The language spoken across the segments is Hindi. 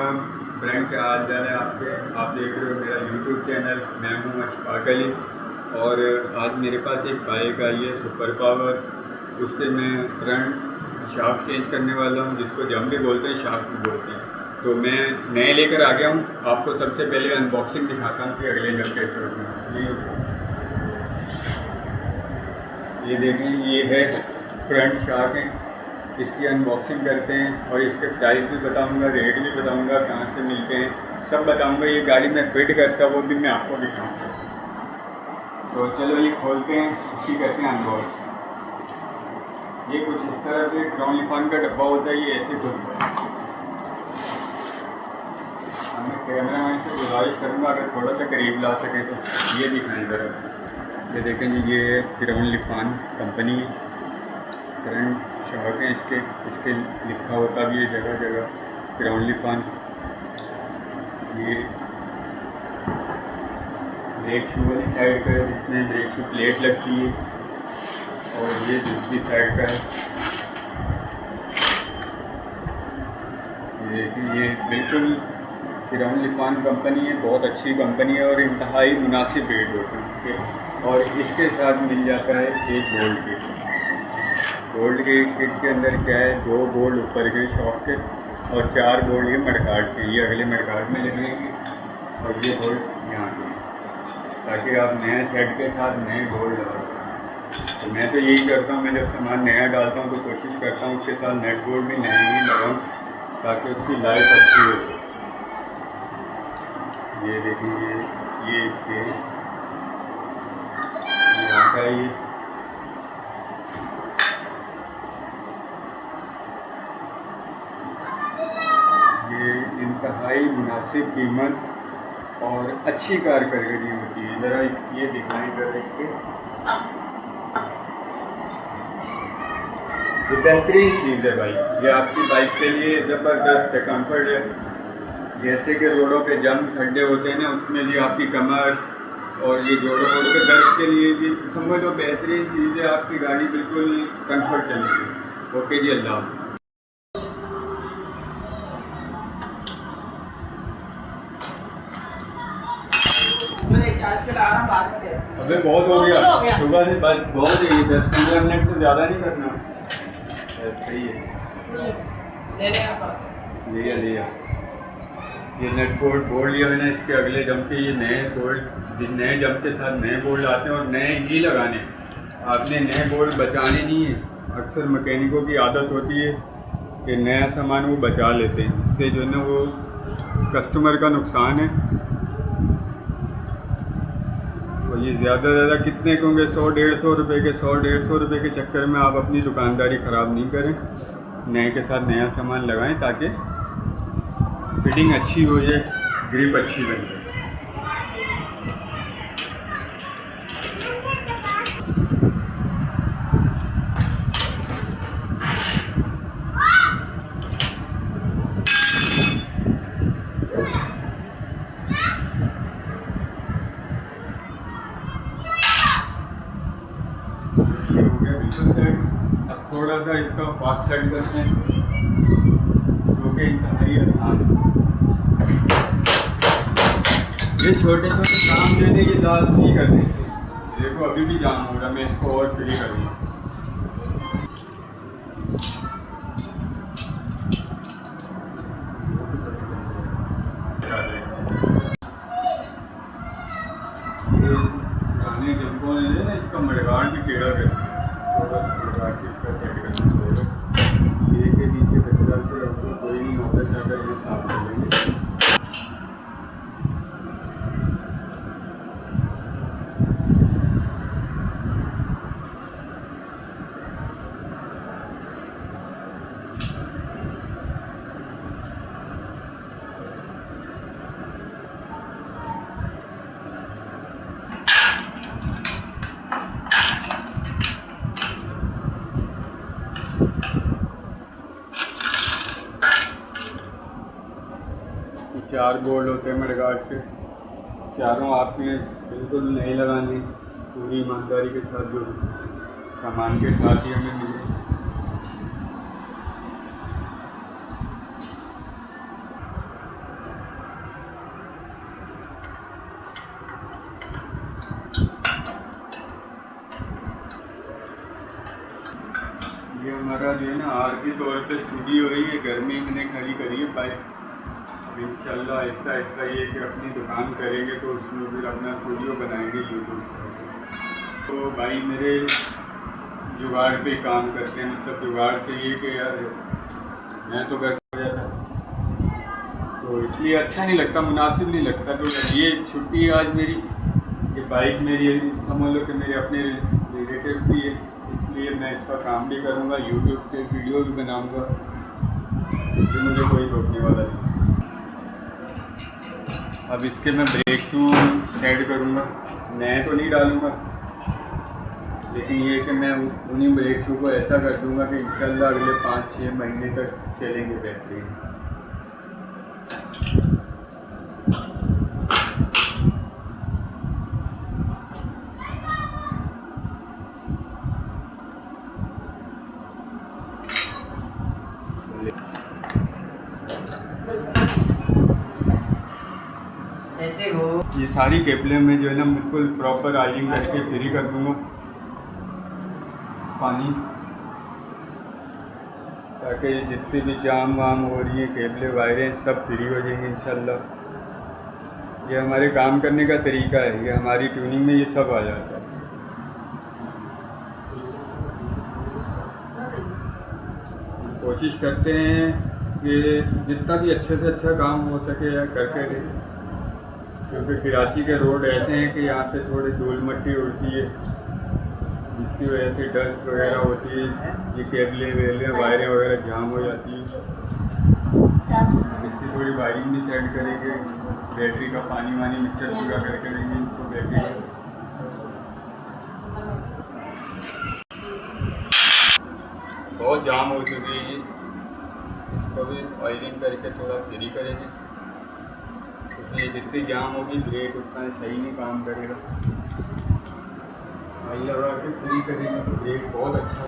अस्सलाम फ्रेंड, क्या हाल चाल है आपके। आप देख रहे हो मेरा यूट्यूब चैनल। मैं हूँ अशफाक अली और आज मेरे पास एक बाइक आई है सुपर पावर। उससे मैं फ्रंट शाफ्ट चेंज करने वाला हूँ, जिसको जम भी बोलते हैं, शाफ्ट भी बोलते हैं। तो मैं नए लेकर आ गया हूँ। आपको सबसे पहले अनबॉक्सिंग दिखाता हूँ कि अगले जम कैसे होते हैं। ये देखें, ये है फ्रंट शाफ्ट है। इसकी अनबॉक्सिंग करते हैं और इसके प्राइस भी बताऊंगा, रेट भी बताऊंगा, कहाँ से मिलते हैं, सब बताऊंगा। ये गाड़ी में फिट करता वो भी मैं आपको दिखाऊंगा। तो चलो ये खोलते हैं, इसकी करते हैं अनबॉक्स। ये कुछ इस तरह से ट्रॉलीफॉन का डब्बा होता है, ये ऐसे खुलता है। मैं कैमरा मैन से गुजारिश करूँगा अगर थोड़ा सा करीब ला सकें तो ये दिखाएँ ज़रा। ये देखें जी, ये ट्रॉलीफॉन कंपनी करंट शार्क हैं इसके लिखा होता भी है जगह जगह ट्रॉलीफॉन। ये ब्रेक शू वाली साइड का है, जिसमें ब्रेक शू प्लेट लगती है, और ये दूसरी साइड का है। ये बिल्कुल ट्रॉलीफॉन कंपनी है, बहुत अच्छी कंपनी है और इंतहाई मुनासिब रेट होते हैं इसके। और इसके साथ मिल जाता है एक गोल्ड किट। गोल्ड के किट के अंदर क्या है, 2 गोल्ड ऊपर के शॉप के और 4 गोल्ड ये मडगार्ड के, ये अगले मडगार्ड में लगेंगे, और ये गोल्ड यहाँ के, ताकि आप नए सेट के साथ नए गोल्ड लगा। तो मैं तो यही करता हूँ, मैं जब सामान नया डालता हूँ तो कोशिश करता हूँ उसके साथ नेट गोल्ड भी नए ही लगाऊँ, ताकि उसकी लाइफ अच्छी हो। ये देखिए, ये इसके यहाँ का ये इंतहाई मुनासिब कीमत और अच्छी कारकर्दगी होती है। ज़रा ये दिखाएं जरा इसके, ये बेहतरीन चीज़ है भाई। ये आपकी बाइक के लिए ज़बरदस्त है, कंफर्ट है। जैसे कि रोडों पे जम खड्डे होते हैं ना, उसमें भी आपकी कमर और ये जोड़ों के दर्द के लिए भी समझ लो बेहतरीन चीज़ है। आपकी गाड़ी बिल्कुल कंफर्ट चलेगी। ओके जी, अल्लाह। अबे बहुत हो गया, सुबह से बहुत है, 10-15 मिनट से ज़्यादा नहीं करना। सही है, लिया ये नेट बोल्ट बोल्ड लिया मैंने। इसके अगले जम के ये नए बोल्ट, नए जम के साथ नए बोल्ड आते हैं और नए ही लगाने। आपने नए बोल्ड बचाने नहीं है। अक्सर मैकेनिकों की आदत होती है कि नया सामान वो बचा लेते हैं, इससे जो है ना वो कस्टमर का नुकसान है। तो ये ज़्यादा से ज़्यादा कितने के होंगे, 100-150 रुपये के, 100-150 रुपये के चक्कर में आप अपनी दुकानदारी ख़राब नहीं करें। नए के साथ नया सामान लगाएं ताकि फिटिंग अच्छी हो जाए, ग्रिप अच्छी बन जाए। ये हो गया बिल्कुल सेट। अब थोड़ा सा इसका फास्ट सेट करते हैं, जो कि इंतहाई आसान है। ये छोटे छोटे काम जो थे ये लास्ट नहीं करने थे। देखो अभी भी जाम हो रहा, मैं इसको और फ्री करूँगा। ये पुराने जंपों ने ना इसका मडगार्ड भी टेढ़ा कर दिया, थोड़ा मडगार्ड इसका सेट करना पड़ेगा। ये के नीचे कचरा से रखो, कोई नहीं होता चाहता, ये साफ कर लेंगे। ये 4 गोल्ड होते हैं मडगार्ड के, चारों आपने बिल्कुल नहीं लगाने, पूरी ईमानदारी के साथ, जो सामान के साथ ही हमें मिले। जो है ना आरजी तौर पे स्टूडियो है, ये घर में ही मैंने खड़ी करी है बाइक। अब इंशाल्लाह आहिस्ता आहिस्ता ये कि अपनी दुकान करेंगे तो उसमें फिर अपना स्टूडियो बनाएंगे यूट्यूब पर। तो भाई मेरे जुगाड़ पे काम करते हैं, मतलब जुगाड़ से ये कि यार मैं तो घर हो जाता तो इसलिए अच्छा नहीं लगता, मुनासिब नहीं लगता। तो ये छुट्टी है आज मेरी, ये बाइक मेरी समझ लो कि मेरे अपने रिलेटिव भी है, इसलिए मैं इसका काम भी करूँगा, यूट्यूब पे वीडियो भी बनाऊँगा, ये मुझे कोई रोकने वाला नहीं। अब इसके मैं ब्रेक शू ऐड करूँगा, नए तो नहीं डालूँगा, लेकिन ये कि मैं उन्हीं ब्रेक शू को ऐसा कर दूँगा कि इंशाल्लाह अगले 5-6 महीने तक चलेंगे बेहतरीन। ऐसे हो ये सारी केबलें में जो है ना बिल्कुल प्रॉपर आयलिंग करके फ्री कर दूँगा पानी, ताकि जितनी भी जाम वाम हो रही है केबलें वायरें सब फ्री हो जाएंगी इंशाल्लाह। ये हमारे काम करने का तरीका है, ये हमारी ट्यूनिंग में ये सब आ जाता है। कोशिश करते हैं कि जितना भी अच्छे से अच्छा काम हो सके या करके दें, क्योंकि कराची के रोड ऐसे हैं कि यहाँ पे थोड़ी धूल मिट्टी उड़ती है, जिसकी वजह से डस्ट वगैरह होती है, ये केबलें वेबलें वायरें वगैरह जाम हो जाती हैं। इसकी थोड़ी वायरिंग भी सेट करेंगे, बैटरी का पानी वानी मिक्सर पूरा करके देंगे इसको बैटरी का। बहुत जाम हो चुकी है, इसको भी ऑयलिंग करके थोड़ा फ्री करेंगे, क्योंकि ये जितनी जाम होगी ब्रेक उतना सही नहीं काम करेगा। ऑयल लगा के फ्री करेंगे तो ब्रेक बहुत अच्छा।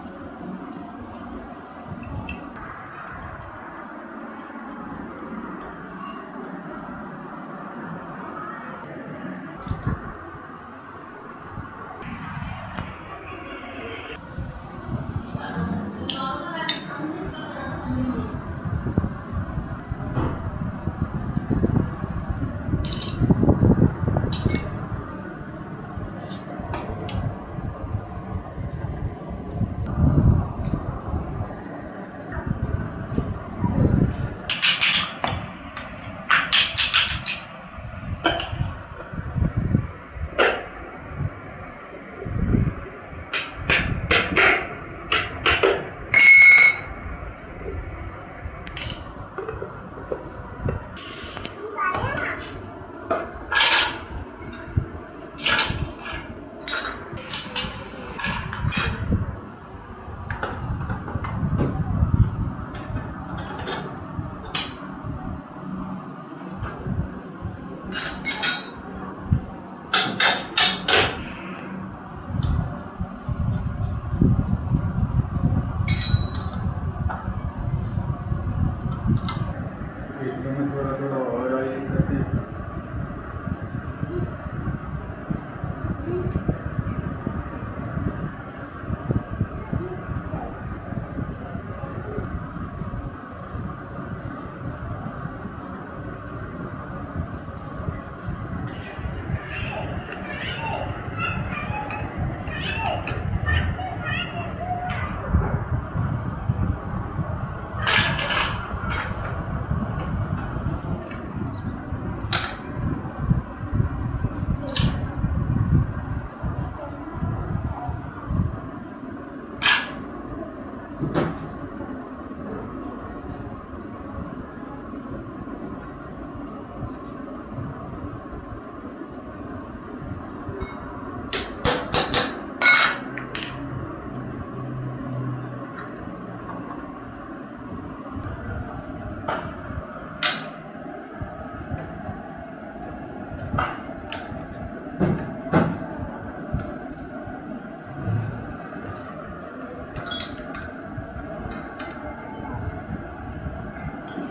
थोड़ा थोड़ा और ऑयलिंग करते हैं।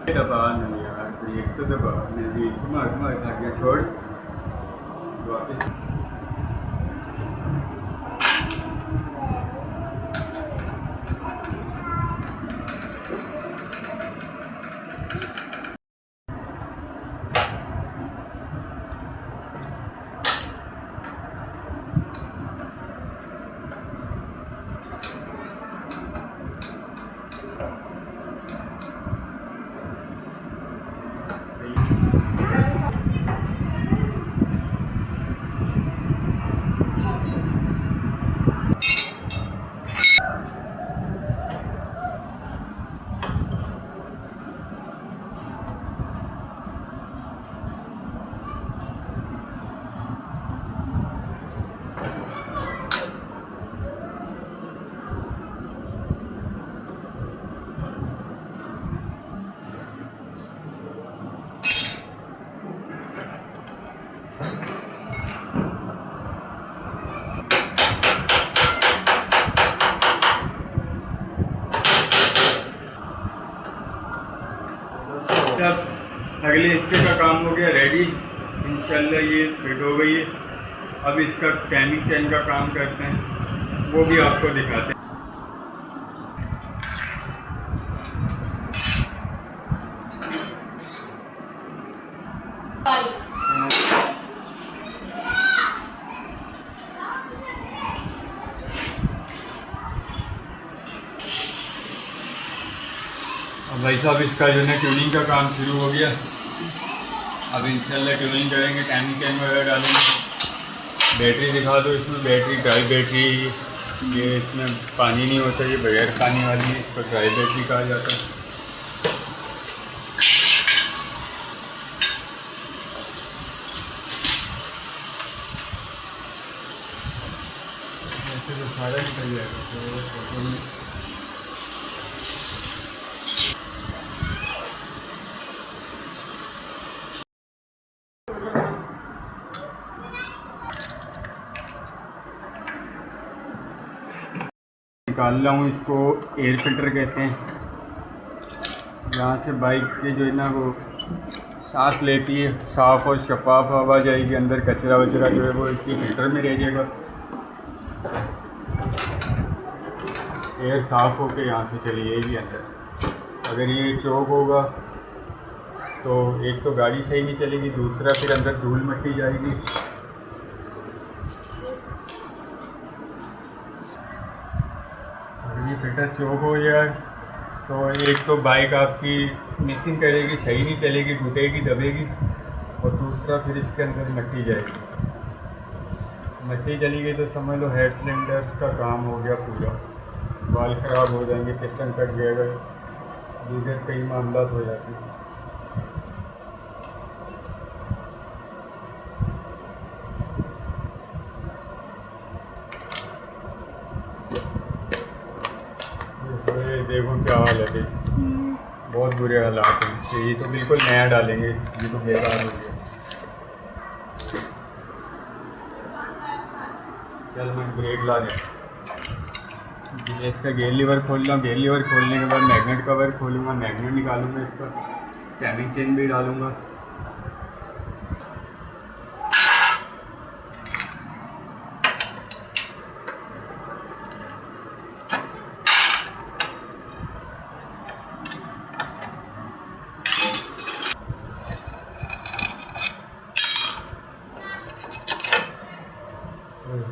दबा नहीं यार, तो एक तो दबा नहीं, घुमा खा गया, छोड़ वापस। अब अगले हिस्से का काम हो गया रेडी, इंशाल्लाह ये फिट हो गई है। अब इसका टाइमिंग चेन का काम करते हैं, वो भी आपको दिखाते हैं। अब भाई साहब इसका जो है ट्यूनिंग का काम शुरू हो गया। अब इंशाल्लाह ट्यूनिंग करेंगे, टाइमिंग चेन वगैरह डालेंगे। बैटरी दिखा दो, इसमें बैटरी ड्राई बैटरी, ये इसमें पानी नहीं होता, ये बगैर पानी वाली है, इसको ड्राई बैटरी कहा जाता है। ऐसे तो सारा निकल जाएगा। निकाल रहा हूँ, इसको एयर फिल्टर कहते हैं। यहाँ से बाइक के जो है ना वो सांस लेती है, साफ़ और शफाफ हवा जाएगी, अंदर कचरा वचरा जो है वो इसी फिल्टर में रह जाएगा। एयर साफ़ होकर यहाँ से चली जाएगी अंदर। अगर ये चौक होगा तो एक तो गाड़ी सही नहीं चलेगी, दूसरा फिर अंदर धूल मिट्टी जाएगी। अगर ये फिल्टर चौक हो जाए तो एक तो बाइक आपकी मिसिंग करेगी, सही नहीं चलेगी, घुटेगी दबेगी, और दूसरा फिर इसके अंदर मिट्टी जाएगी। मिट्टी चली गई तो समझ लो हेड सिलेंडर का काम हो गया पूरा, बाल ख़राब हो जाएंगे, पिस्टन कट जाएगा, दीगर कई मामला हो जाते हैं। देखो क्या हालत है, बहुत बुरे हालात हैं इसके। ये तो बिल्कुल नया डालेंगे, ये तो बेकार हो गया। चल मैं ब्रेक ला दें, इसका गेयर लीवर खोल रहा हूँ। गेयर लीवर खोलने के बाद मैग्नेट कवर खोलूँगा, मैग्नेट निकालूंगा, इसका टाइमिंग चेन भी डालूँगा।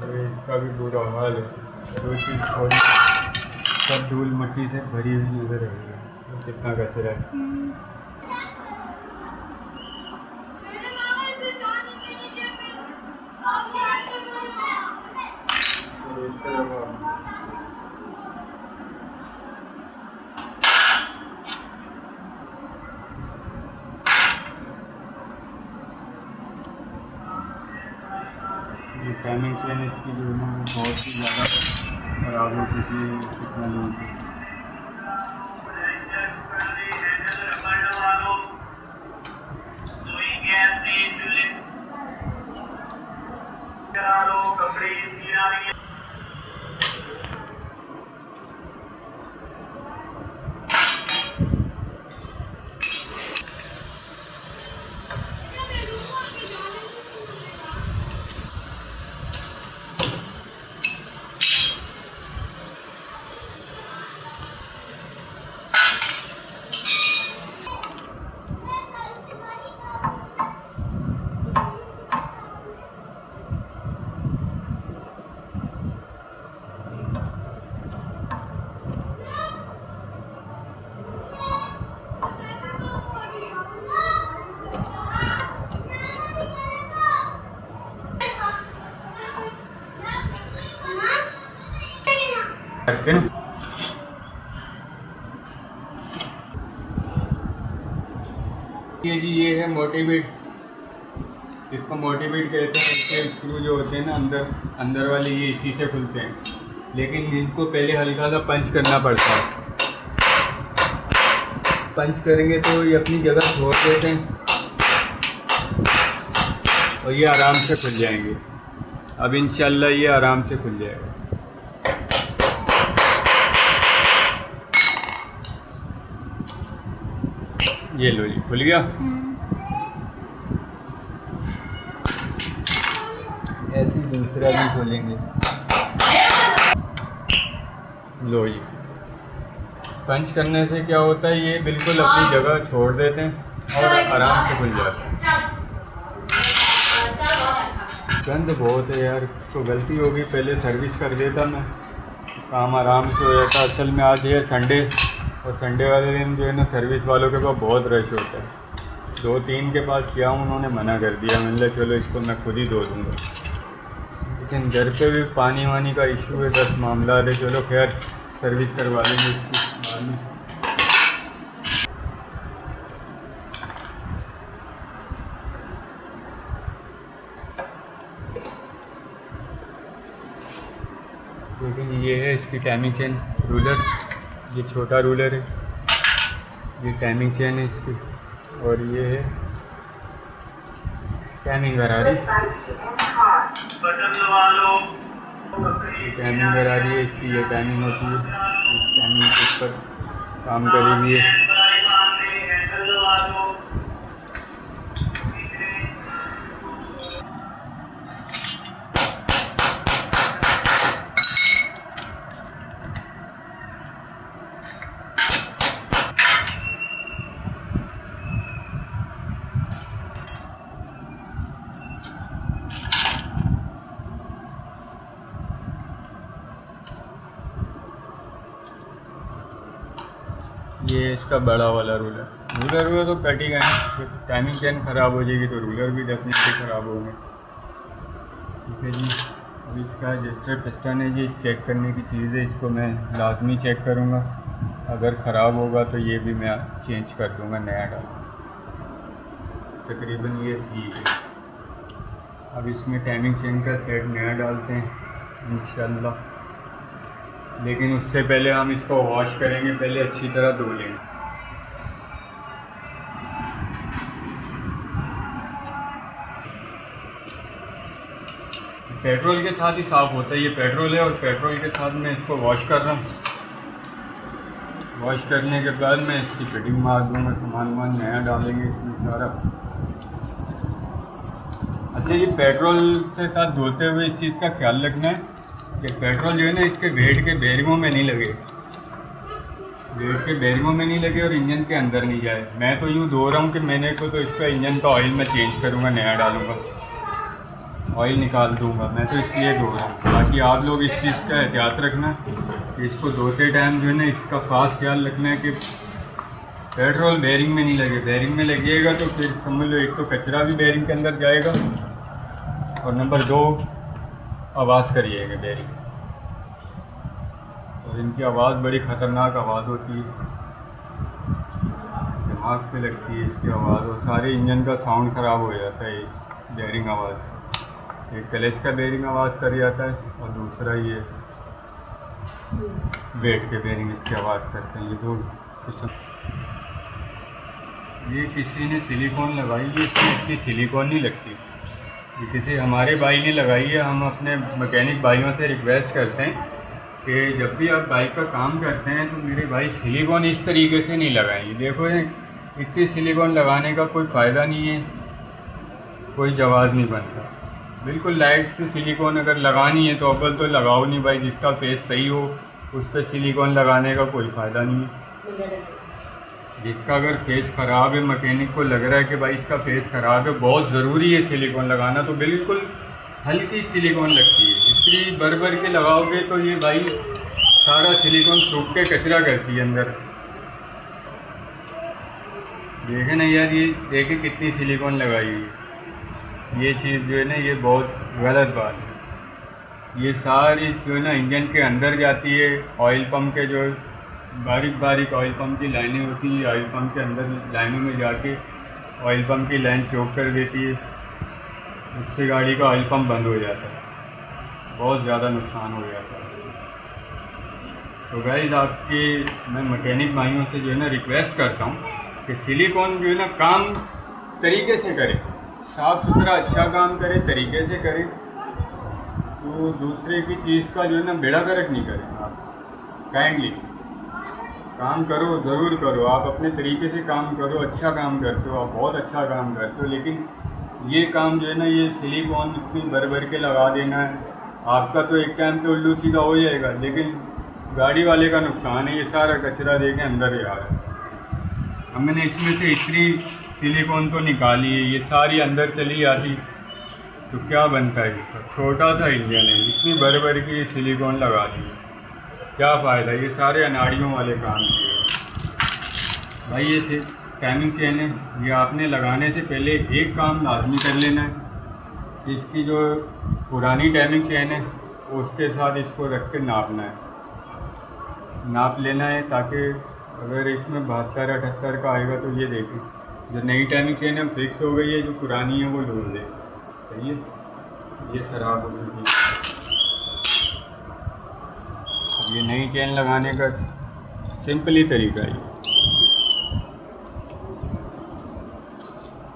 इसका भी बुरा हाल है, दो चीज़ खोली सब धूल मिट्टी से भरी हुई नजर आ रही है, कितना कचरा है। इस तरह ये टाइमिंग चेन इसकी जो है ना बहुत ही ज़्यादा ख़राब हो चुकी है कितना लोगों की। करते हैं। ये है मोटिवेट, इसको मोटिवेट कहते हैं। इसके स्क्रू जो होते हैं ना अंदर वाले, ये इसी से खुलते हैं, लेकिन इनको पहले हल्का सा पंच करना पड़ता है। पंच करेंगे तो ये अपनी जगह छोड़ देते हैं और ये आराम से खुल जाएंगे। अब इंशाल्लाह ये आराम से खुल जाएगा। ये लो जी, खुल गया। ऐसे दूसरा भी खोलेंगे। लो जी, पंच करने से क्या होता है, ये बिल्कुल अपनी जगह छोड़ देते हैं और आराम से खुल जाते हैं। गंद बहुत है यार, तो गलती होगी, पहले सर्विस कर देता मैं, काम आराम से हो जाता। असल में आज है संडे, और संडे वाले दिन जो है ना सर्विस वालों के पास बहुत रश होता है। 2-3 के पास किया, उन्होंने मना कर दिया। मैंने चलो इसको मैं खुद ही धो दूँगा, लेकिन घर पे भी पानी वानी का इशू है, 10 मामला है। चलो खैर सर्विस करवा लेंगे इसकी बाद में। लेकिन ये है इसकी टाइमिंग चेन रूलर, ये छोटा रूलर है, ये टाइमिंग चेन है इसकी, और ये है टाइमिंग गरारी। टाइमिंग गरारी है इसकी, ये टाइमिंग होती है, इस टाइमिंग के ऊपर काम करेगी ये। ये इसका बड़ा वाला रूलर हुआ तो कट ही गए। टाइमिंग चेन ख़राब हो जाएगी तो रूलर भी डेफिनेटली ख़राब होंगे। ठीक है जी, अब इसका एडजस्टर पिस्टन है, ये चेक करने की चीज़ है, इसको मैं लाजमी चेक करूँगा। अगर ख़राब होगा तो ये भी मैं चेंज कर दूँगा, नया डाल। तकरीबन ये ठीक है। अब इसमें टाइमिंग चेन का सेट नया डालते हैं इंशाल्लाह, लेकिन उससे पहले हम इसको वॉश करेंगे, पहले अच्छी तरह धो लेंगे। पेट्रोल के साथ ही साफ़ होता है, ये पेट्रोल है और पेट्रोल के साथ मैं इसको वॉश कर रहा हूँ। वॉश करने के बाद मैं इसकी फिटिंग मार दूँगा, सामान वामान नया डालेंगे इसमें सारा। अच्छा, ये पेट्रोल से साथ धोते हुए इस चीज़ का ख्याल रखना है कि पेट्रोल जो है ना इसके वेट के बेरिंगों में नहीं लगे, वेट के बेरिंगों में नहीं लगे और इंजन के अंदर नहीं जाए। मैं तो यूँ धो रहा हूँ कि मैंने को तो इसका इंजन का ऑयल मैं चेंज करूँगा, नया डालूँगा, ऑयल निकाल दूँगा। मैं तो इसलिए धो रहा हूँ, बाकी आप लोग इस चीज़ का एहतियात रखना कि इसको धोते टाइम जो है ना इसका खास ख्याल रखना है कि पेट्रोल बेरिंग में नहीं लगे। बेरिंग में लगेगा तो फिर समझ लो एक तो कचरा भी बेरिंग के अंदर जाएगा, और नंबर 2 आवाज़ करिएगा बेरिंग, और इनकी आवाज़ बड़ी ख़तरनाक आवाज़ होती है, दिमाग पे लगती है इसकी आवाज़, और सारे इंजन का साउंड ख़राब हो जाता है इस बेरिंग आवाज़ से। एक क्लच का बेरिंग आवाज़ कर जाता है और दूसरा ये वेट के बेरिंग इसकी आवाज़ करते हैं। ये दो किस्म, ये किसी ने सिलिकॉन लगाई है, इसमें इतनी सिलिकॉन नहीं लगती, ये किसी हमारे भाई ने लगाई है। हम अपने मैकेनिक भाइयों से रिक्वेस्ट करते हैं कि जब भी आप बाइक का काम करते हैं तो मेरे भाई सिलिकॉन इस तरीके से नहीं लगाएंगे। देखो ये इतनी सिलिकॉन लगाने का कोई फ़ायदा नहीं है, कोई जवाज़ नहीं बनता। बिल्कुल लाइट से सिलिकॉन अगर लगानी है तो अव्वल तो लगाओ नहीं भाई, जिसका फेस सही हो उस पर सिलिकॉन लगाने का कोई फ़ायदा नहीं है। जिसका अगर फेस ख़राब है, मैकेनिक को लग रहा है कि भाई इसका फेस ख़राब है, बहुत ज़रूरी है सिलिकॉन लगाना, तो बिल्कुल हल्की सिलिकॉन लगती है। इतनी भर के लगाओगे तो ये भाई सारा सिलिकॉन सूख के कचरा करती है अंदर। देखे ना यार, ये देखे कितनी सिलिकॉन लगाई हुई है। ये चीज़ जो है ना ये बहुत गलत बात है। ये सारी जो है ना इंजन के अंदर जाती है। ऑयल पंप के जो बारीक बारीक ऑयल पंप की लाइनें होती हैं, ऑयल पंप के अंदर लाइनों में जाके ऑयल पंप की लाइन चोक कर देती है, उससे गाड़ी का ऑयल पंप बंद हो जाता है, बहुत ज़्यादा नुकसान हो जाता है। तो गाइस आपके मैं मैकेनिक भाइयों से जो है ना रिक्वेस्ट करता हूँ कि सिलिकॉन जो है ना काम तरीके से करे, साफ़ सुथरा अच्छा काम करे, तरीके से करे, तो दूसरे की चीज़ का जो है ना बेड़ा गर्क नहीं करें आप। काइंडली काम करो, ज़रूर करो, आप अपने तरीके से काम करो, अच्छा काम करते हो, आप बहुत अच्छा काम करते हो, लेकिन ये काम जो है ना ये सिलिकॉन इतनी भर भर के लगा देना है, आपका तो एक टाइम पे उल्लू सीधा हो जाएगा, लेकिन गाड़ी वाले का नुकसान है। ये सारा कचरा देके अंदर ही आ रहा है। हमने इसमें से इतनी सिलिकॉन तो निकाली है, ये सारी अंदर चली जाती तो क्या बनता है इसका। छोटा सा इंजन है, इतनी भर भर की सिलिकॉन लगा दी, क्या फ़ायदा। ये सारे अनाड़ियों वाले काम किए भाई। ये टाइमिंग चेन है, ये आपने लगाने से पहले एक काम लाजमी कर लेना है, इसकी जो पुरानी टाइमिंग चेन है उसके साथ इसको रख के नापना है, नाप लेना है, ताकि अगर इसमें 72-78 का आएगा तो ये देखें जो नई टाइमिंग चेन है फिक्स हो गई है, जो पुरानी है वो लूज है। सही है, ये ख़राब हो चुकी है। ये नई चेन लगाने का सिंपली तरीका है।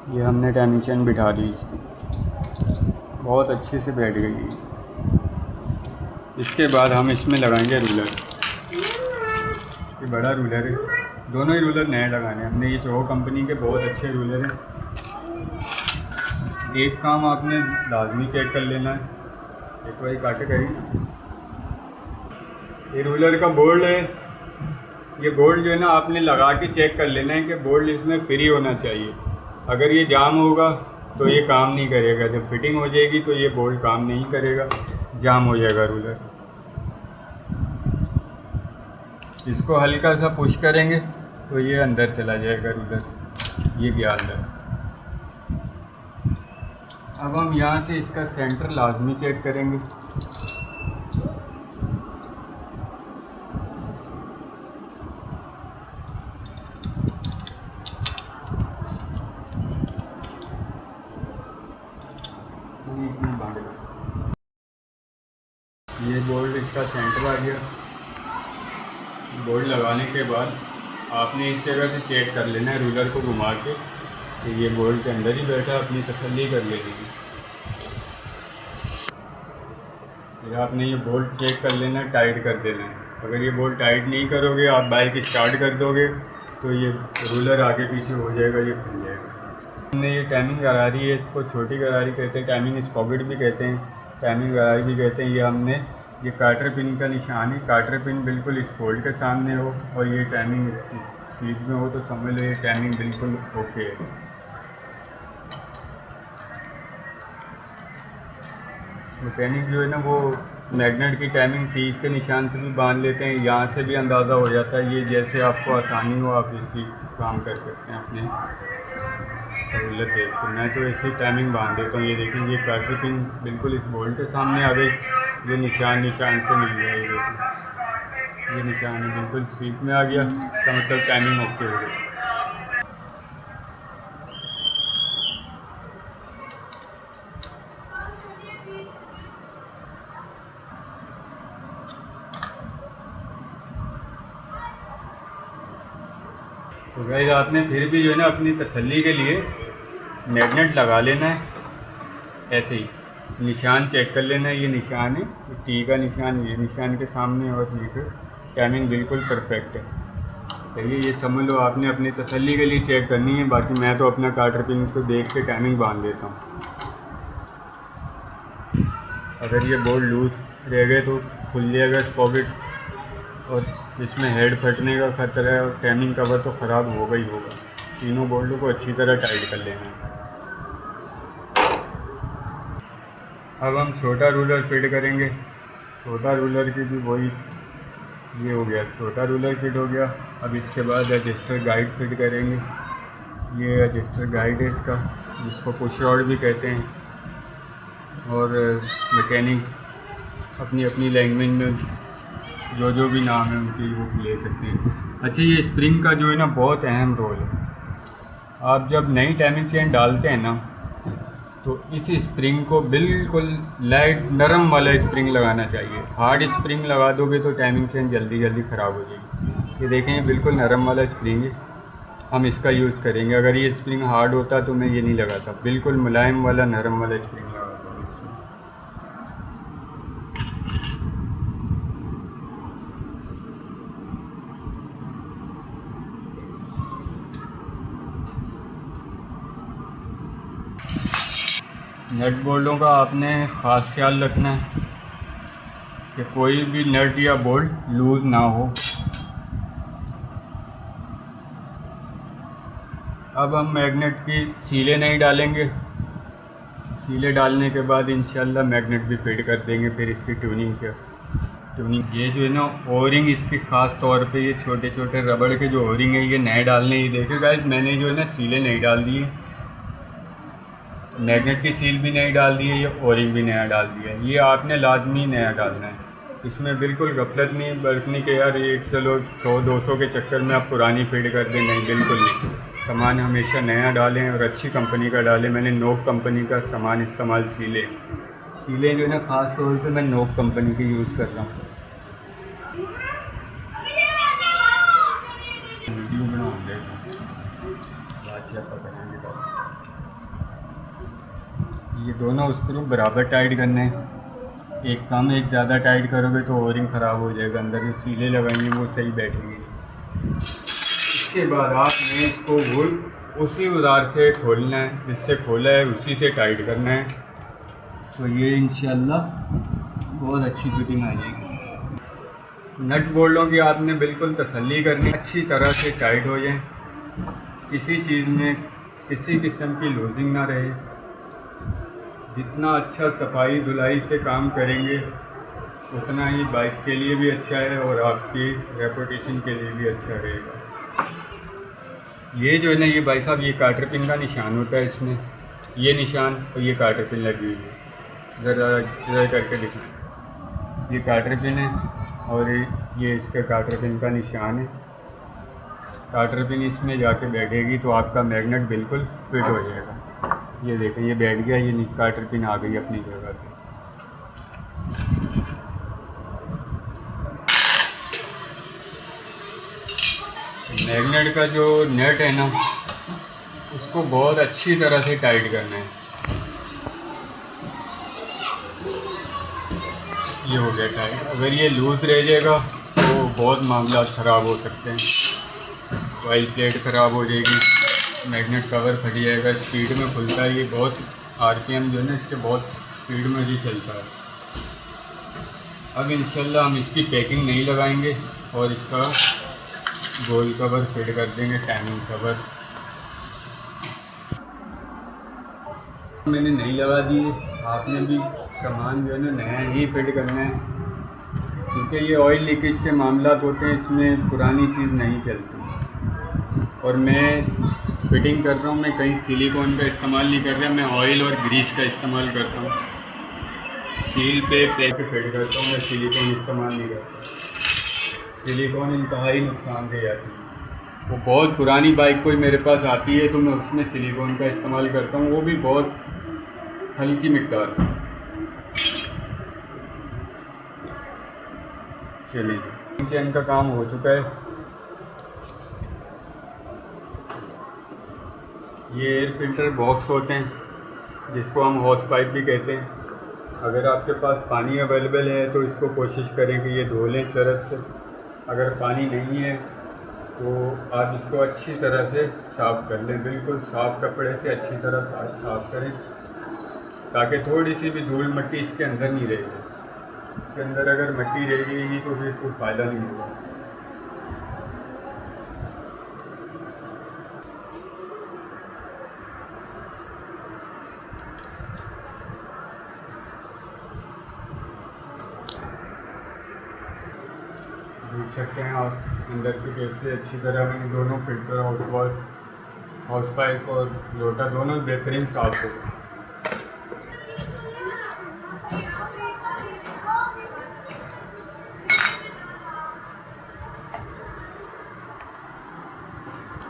ये हमने टाइमिंग चेन बिठा दी इसकी, बहुत अच्छे से बैठ गई है। इसके बाद हम इसमें लगाएंगे रूलर। ये बड़ा रूलर है, दोनों ही रूलर नए लगाने हैं हमने। ये चोहो कंपनी के बहुत अच्छे रूलर हैं। एक काम आपने लाजमी चेक कर लेना है, एक बार काटे करी। ये रूलर का बोल्ट है, ये बोल्ट जो है ना आपने लगा के चेक कर लेना है कि बोल्ट इसमें फ्री होना चाहिए। अगर ये जाम होगा तो ये काम नहीं करेगा, जब फिटिंग हो जाएगी तो ये बोल्ट काम नहीं करेगा, जाम हो जाएगा रूलर। इसको हल्का सा पुश करेंगे तो ये अंदर चला जाएगा रूलर, ये गया अंदर। अब हम यहाँ से इसका सेंटर लाजमी चेक करेंगे। ये बोल्ट इसका सेंटर आ गया। बोल्ट लगाने के बाद आपने इस जगह से चेक कर लेना है रूलर को घुमा के कि ये बोल्ट के अंदर ही बैठा, अपनी तसल्ली कर लेनी है। फिर आपने ये बोल्ट चेक कर लेना है, टाइट कर देना है। अगर ये बोल्ट टाइट नहीं करोगे, आप बाइक स्टार्ट कर दोगे तो ये रूलर आगे पीछे हो जाएगा, ये खुल जाएगा। हमने ये टाइमिंग गरारी है, इसको छोटी गरारी कहते हैं, टाइमिंग स्पॉकेट भी कहते हैं, टाइमिंग गरारी भी कहते हैं। ये हमने ये कार्टर पिन का निशान है, कार्टर पिन बिल्कुल इस बोल्ट के सामने हो और ये टाइमिंग इसकी सीट में हो तो समझ लो ये टाइमिंग बिल्कुल ओके है। मैकेनिक जो है ना वो मैग्नेट की टाइमिंग 30 के निशान से भी बांध लेते हैं, यहाँ से भी अंदाज़ा हो जाता है। ये जैसे आपको आसानी हो आप इसी काम कर सकते हैं अपने सहूलत है। तो मैं तो ऐसी टाइमिंग बांध देता हूँ। ये देखें, ये कार्टर पिन बिल्कुल इस बोल्ट के सामने आ गई, ये निशान से मिल गया। ये देखिए, ये निशान है बिल्कुल सीट में आ गया, इसका मतलब टाइमिंग ओके हो गई। तो गाइस आपने फिर भी जो है ना अपनी तसल्ली के लिए मैग्नेट लगा लेना है, ऐसे ही निशान चेक कर लेना है। ये निशान है, टी का निशान, ये निशान के सामने और ये पे टाइमिंग बिल्कुल परफेक्ट है। चलिए ये समझ लो आपने अपनी तसल्ली के लिए चेक करनी है। बाकी मैं तो अपना कार्टर पिन को देख के टाइमिंग बांध देता हूँ। अगर ये बोल्ट लूज रह गए तो खुल जाएगा स्पॉकेट और इसमें हेड फटने का खतरा है और टाइमिंग कवर तो ख़राब होगा ही होगा। तीनों बोल्टों को अच्छी तरह टाइट कर लेना है। अब हम छोटा रूलर फिट करेंगे। छोटा रूलर की भी वही ये हो गया, छोटा रूलर फिट हो गया। अब इसके बाद एडजस्टर गाइड फिट करेंगे। ये एडजस्टर गाइड है इसका, जिसको पुश रॉड भी कहते हैं और मैकेनिक अपनी अपनी लैंग्वेज में जो भी नाम है उनकी वो ले सकते हैं। अच्छा, ये स्प्रिंग का जो है ना बहुत अहम रोल है। आप जब नई टाइमिंग चेन डालते हैं ना तो इस स्प्रिंग को बिल्कुल लाइट नरम वाला स्प्रिंग लगाना चाहिए। हार्ड स्प्रिंग लगा दोगे तो टाइमिंग चेन जल्दी जल्दी ख़राब हो जाएगी। ये देखें, ये बिल्कुल नरम वाला स्प्रिंग है, हम इसका यूज़ करेंगे। अगर ये स्प्रिंग हार्ड होता तो मैं ये नहीं लगाता, बिल्कुल मुलायम वाला नरम वाला स्प्रिंग लगाता हूँ इसमें। नट बोल्टों का आपने ख़ास ख्याल रखना है कि कोई भी नट या बोल्ट लूज़ ना हो। अब हम मैग्नेट की सीलें नहीं डालेंगे, सीलें डालने के बाद इंशाल्लाह मैग्नेट भी फिट कर देंगे। फिर इसकी ट्यूनिंग ये जो है ना ओरिंग, इसके ख़ास तौर पे ये छोटे छोटे रबड़ के जो ओरिंग है ये नए डालने। ये देखिए गाइस, मैंने जो है ना सीलें नहीं डाल दी है, मैग्नेट की सील भी नहीं डाल दी है, ये ओरिंग भी नया डाल दिया है। ये आपने लाजमी नया डालना है, इसमें बिल्कुल गफलत नहीं बरतनी के यार ये चलो 100-200 के चक्कर में आप पुरानी फिट कर दें, नहीं, बिल्कुल नहीं। सामान हमेशा नया डालें और अच्छी कंपनी का डालें। मैंने नोक कंपनी का सामान इस्तेमाल, सीलें जो है ना ख़ास तौर पे मैं नोक कंपनी की यूज़ कर रहा हूँ। वीडियो बनाओगे ये दोनों स्क्रू बराबर टाइट करने हैं, एक कम एक ज़्यादा टाइट करोगे तो ओरिंग ख़राब हो जाएगा। अंदर जो सीलें लगाएंगे वो सही बैठेंगी। इसके बाद आपने इसको वो उसी औजार से खोलना है, जिससे खोला है उसी से टाइट करना है, तो ये इंशाल्लाह बहुत अच्छी फिटिंग आ जाएगी। नट बोल्टों की आपने बिल्कुल तसल्ली करनी, अच्छी तरह से टाइट हो जाए, किसी चीज़ में किसी किस्म की लूजिंग ना रहे। जितना अच्छा सफाई धुलाई से काम करेंगे उतना ही बाइक के लिए भी अच्छा है और आपकी रेपुटेशन के लिए भी अच्छा रहेगा। ये जो है ना, ये भाई साहब, ये कार्टर पिन का निशान होता है इसमें, ये निशान और ये कार्टर पिन लगी हुई है। ज़रा करके दिखाएं, ये कार्टर पिन है और ये इसका कार्टर पिन का निशान है। कार्टर पिन इसमें जाके बैठेगी तो आपका मैग्नेट बिल्कुल फिट हो जाएगा। ये देखें, ये बैठ गया, ये कार्टर पिन आ गई अपनी जगह पे। मैग्नेट का जो नट है ना उसको बहुत अच्छी तरह से टाइट करना है। ये हो गया टाइट। अगर ये लूज़ रह जाएगा तो बहुत मामला ख़राब हो सकते हैं, ऑयल प्लेट ख़राब हो जाएगी, मैग्नेट कवर फट जाएगा। स्पीड में खुलता है ये, बहुत आरपीएम जो है ना इसके बहुत स्पीड में ही चलता है। अब इंशाल्लाह हम इसकी पैकिंग नहीं लगाएंगे और इसका गोल कवर फिट कर देंगे, टाइमिंग कवर मैंने नहीं लगा दी है। आपने भी सामान जो है ना नया ही फिट करना है, क्योंकि ये ऑयल लीकेज के मामला होते हैं, इसमें पुरानी चीज़ नहीं चलती। और मैं फिटिंग कर रहा हूँ, मैं कहीं सिलिकॉन का इस्तेमाल नहीं कर रहा, मैं ऑयल और ग्रीस का इस्तेमाल करता हूँ। सील पे फिट करता हूँ, मैं सिलिकॉन इस्तेमाल नहीं करता। सिलिकॉन इंतहाई नुकसानदेह आती है। वो बहुत पुरानी बाइक कोई मेरे पास आती है तो मैं उसमें सिलिकॉन का इस्तेमाल करता हूँ, वो भी बहुत हल्की मिकदार। चलिए, चेन का काम हो चुका है। ये एयर फिल्टर बॉक्स होते हैं जिसको हम हॉस पाइप भी कहते हैं। अगर आपके पास पानी अवेलेबल है तो इसको कोशिश करें कि ये धो लें सरफ से। अगर पानी नहीं है तो आप इसको अच्छी तरह से साफ़ कर लें, बिल्कुल साफ़ कपड़े से अच्छी तरह साफ़ करें, ताकि थोड़ी सी भी धूल मिट्टी इसके अंदर नहीं रहेगी। इसके अंदर अगर मिट्टी रहेगी तो फिर इसको फ़ायदा नहीं होगा। देख सकते हैं आप अंदर से कैसे अच्छी तरह मैंने दोनों फिल्टर, हाउस पाइप और लोटा दोनों बेहतरीन साफ हो।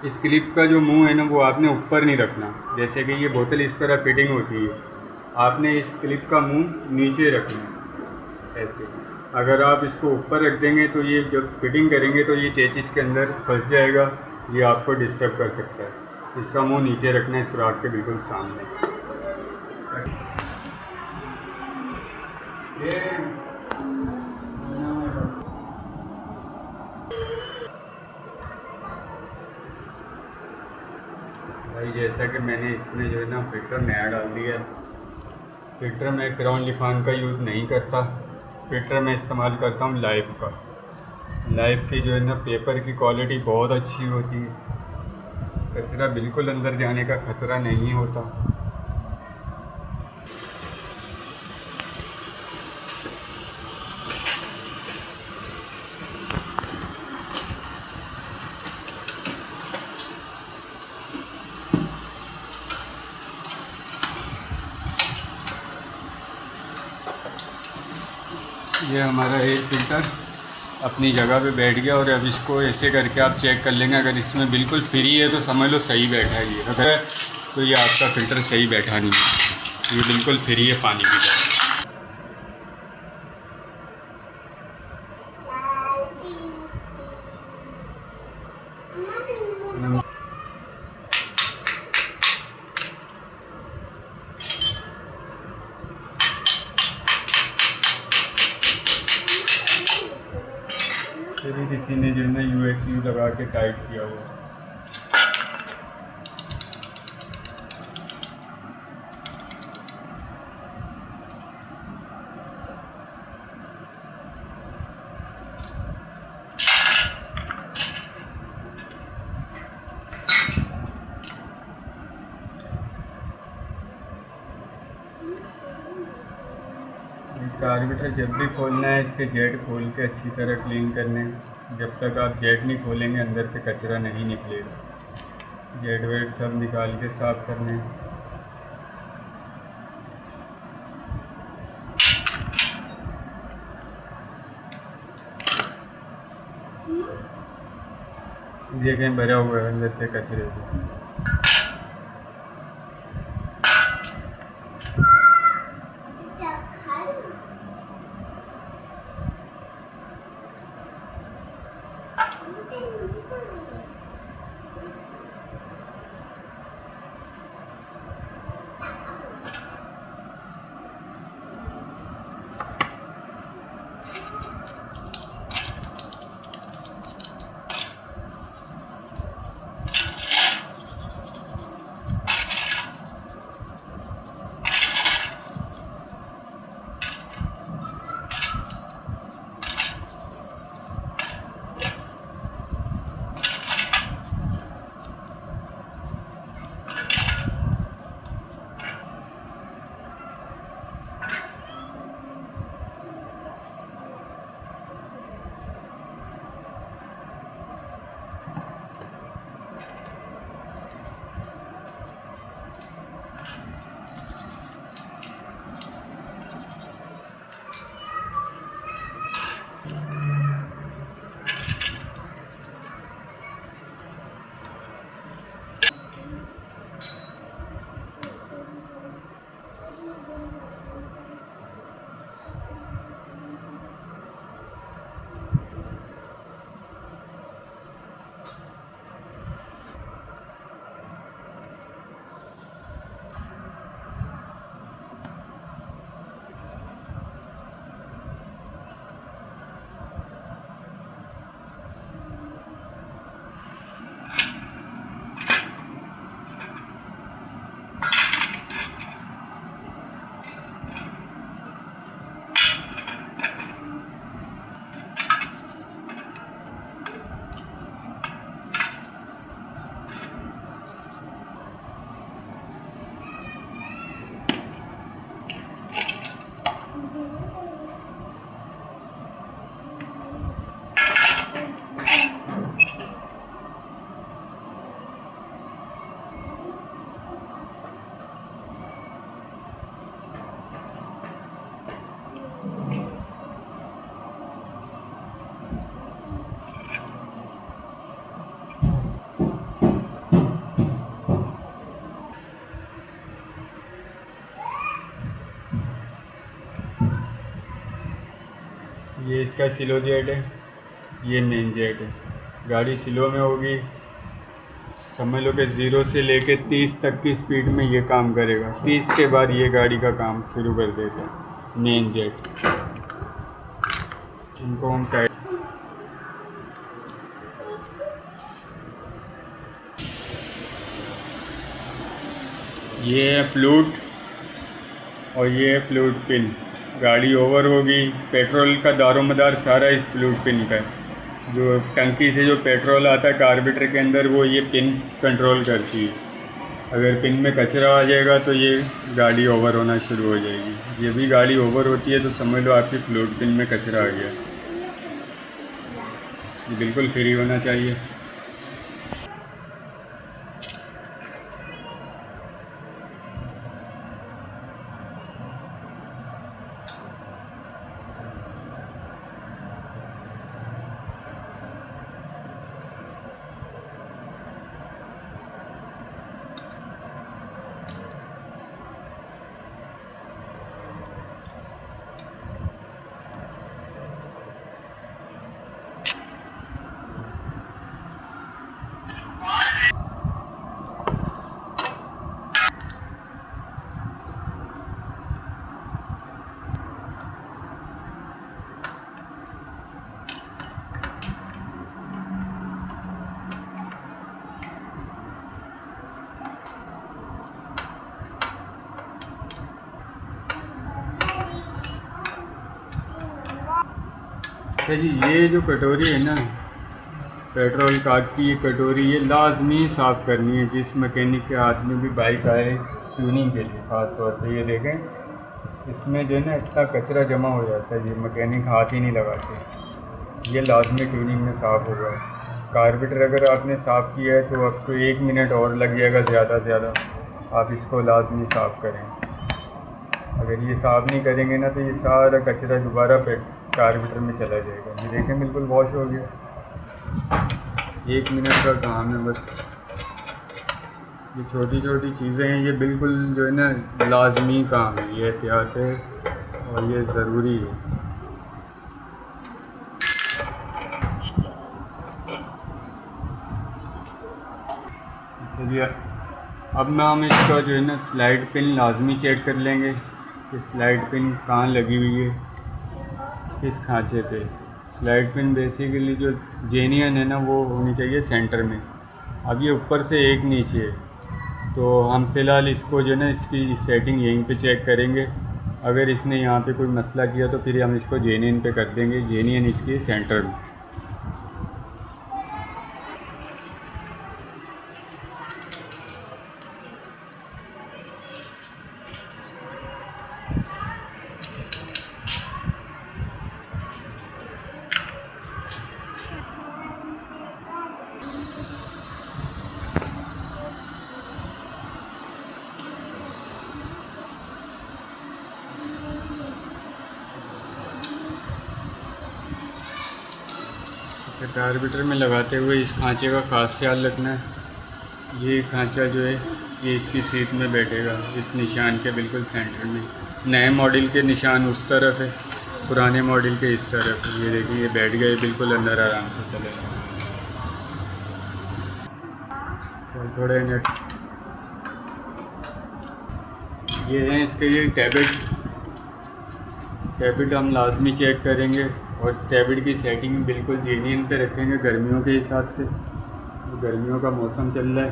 इस क्लिप का जो मुंह है ना वो आपने ऊपर नहीं रखना, जैसे कि ये बोतल इस तरह फिटिंग होती है, आपने इस क्लिप का मुंह नीचे रखना ऐसे। अगर आप इसको ऊपर रख देंगे तो ये जब फिटिंग करेंगे तो ये चेचिस के अंदर फंस जाएगा, ये आपको डिस्टर्ब कर सकता है। इसका मुंह नीचे रखना है सुराख के बिल्कुल सामने। भाई जैसा कि मैंने इसमें जो है ना फिल्टर नया डाल दिया है। फिल्टर मैं क्राउन लिफान का यूज़ नहीं करता, फिल्टर मैं इस्तेमाल करता हूँ लाइफ का। लाइफ की जो है ना पेपर की क्वालिटी बहुत अच्छी होती है, कचरा बिल्कुल अंदर जाने का खतरा नहीं होता। ये हमारा एयर फिल्टर अपनी जगह पे बैठ गया, और अब इसको ऐसे करके आप चेक कर लेंगे। अगर इसमें बिल्कुल फ्री है तो समझ लो सही बैठा है, ये अगर तो ये आपका फ़िल्टर सही बैठा नहीं है, ये बिल्कुल फ्री है पानी की तरह। फिर किसी ने जो है ना UHU लगा के टाइट किया हुआ। कार्बेटर जब भी खोलना है इसके जेट खोल के अच्छी तरह क्लीन करने। जब तक आप जेट नहीं खोलेंगे अंदर से कचरा नहीं निकलेगा। जेट वेट सब निकाल के साफ करने। ये कहीं भरा हुआ है अंदर से कचरे से। ये इसका स्लो जेट है, ये मेन जेट है। गाड़ी स्लो में होगी, समझ लो कि 0 से लेके 30 तक की स्पीड में ये काम करेगा। 30 के बाद ये गाड़ी का काम शुरू कर देता है मेन जेट। इनको हम टाइट, ये है फ्लूट और ये है फ्लूट पिन। गाड़ी ओवर होगी, पेट्रोल का दारोमदार सारा इस फ्लूट पिन का है। जो टंकी से जो पेट्रोल आता है कार्बोरेटर के अंदर, वो ये पिन कंट्रोल करती है। अगर पिन में कचरा आ जाएगा तो ये गाड़ी ओवर होना शुरू हो जाएगी। ये भी गाड़ी ओवर होती है तो समझ लो आपकी फ्लूट पिन में कचरा आ गया। ये बिल्कुल फ्री होना चाहिए। अच्छा जी, ये जो कटोरी है ना पेट्रोल कार्ड की, ये कटोरी ये लाजमी साफ़ करनी है। जिस मैकेनिक के हाथ में भी बाइक आए ट्यूनिंग के लिए ख़ास तौर पे, ये देखें इसमें जो है ना इतना कचरा जमा हो जाता है, ये मैकेनिक हाथ ही नहीं लगाते। ये लाजमी ट्यूनिंग में साफ़ होगा। कार्बोरेटर अगर आपने साफ़ किया है तो आपको 1 मिनट और लग जाएगा ज़्यादा से ज़्यादा। आप इसको लाजमी साफ़ करें। अगर ये साफ़ नहीं करेंगे ना तो ये सारा कचरा दोबारा कार्बोरेटर में चला जाएगा। ये देखें बिल्कुल वॉश हो गया। 1 मिनट का काम है बस। ये छोटी छोटी चीज़ें हैं, ये बिल्कुल जो है ना लाजमी काम है, ये एहतियात है और ये ज़रूरी है। चलिए अब ना हम इसका जो है ना स्लाइड पिन लाजमी चेक कर लेंगे कि स्लाइड पिन कहाँ लगी हुई है, किस खांचे पे। स्लाइड पिन बेसिकली जो जेनियन है ना वो होनी चाहिए सेंटर में। अब ये ऊपर से एक नीचे है, तो हम फ़िलहाल इसको जो है ना इसकी सेटिंग यहीं पे चेक करेंगे। अगर इसने यहाँ पे कोई मसला किया तो फिर हम इसको जेनियन पे कर देंगे, जेनियन इसकी सेंटर में। अच्छा, कार्बोरेटर में लगाते हुए इस खांचे का ख़ास ख्याल रखना है। ये खांचा जो है ये इसकी सीट में बैठेगा, इस निशान के बिल्कुल सेंटर में। नए मॉडल के निशान उस तरफ है, पुराने मॉडल के इस तरफ। ये देखिए ये बैठ गए बिल्कुल अंदर, आराम से चलेगा। चल थोड़े मिनट, ये हैं इसके ये टैबिट हम लाजमी चेक करेंगे और टैबिट की सेटिंग बिल्कुल जेन्युइन पे रखेंगे गर्मियों के हिसाब से। गर्मियों का मौसम चल रहा है,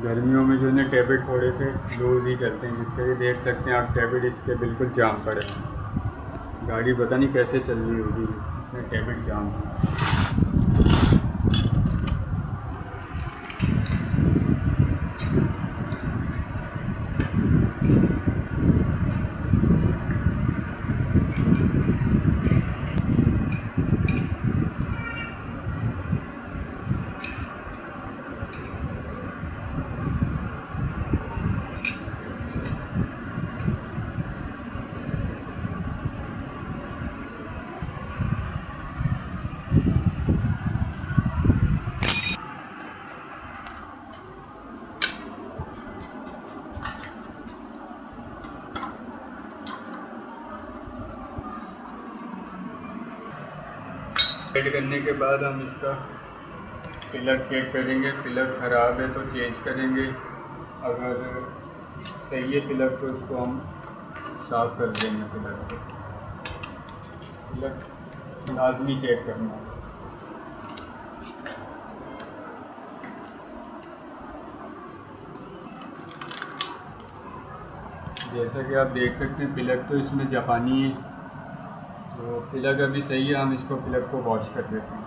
गर्मियों में जो है ना टैबिट थोड़े से लूज ही चलते हैं, जिससे कि देख सकते हैं आप टैबिट इसके बिल्कुल जाम पड़े हैं। गाड़ी पता नहीं कैसे चल रही होगी, इसमें टैबिट जाम है। सेट करने के बाद हम इसका पिलर चेक करेंगे। पिलर ख़राब है तो चेंज करेंगे, अगर सही है पिलर तो इसको हम साफ कर देंगे। पिलर लाजमी चेक करना है। जैसा कि आप देख सकते हैं पिलर तो इसमें जापानी है, तो पिलर अभी सही है, हम इसको पिलर को वॉश कर देते हैं।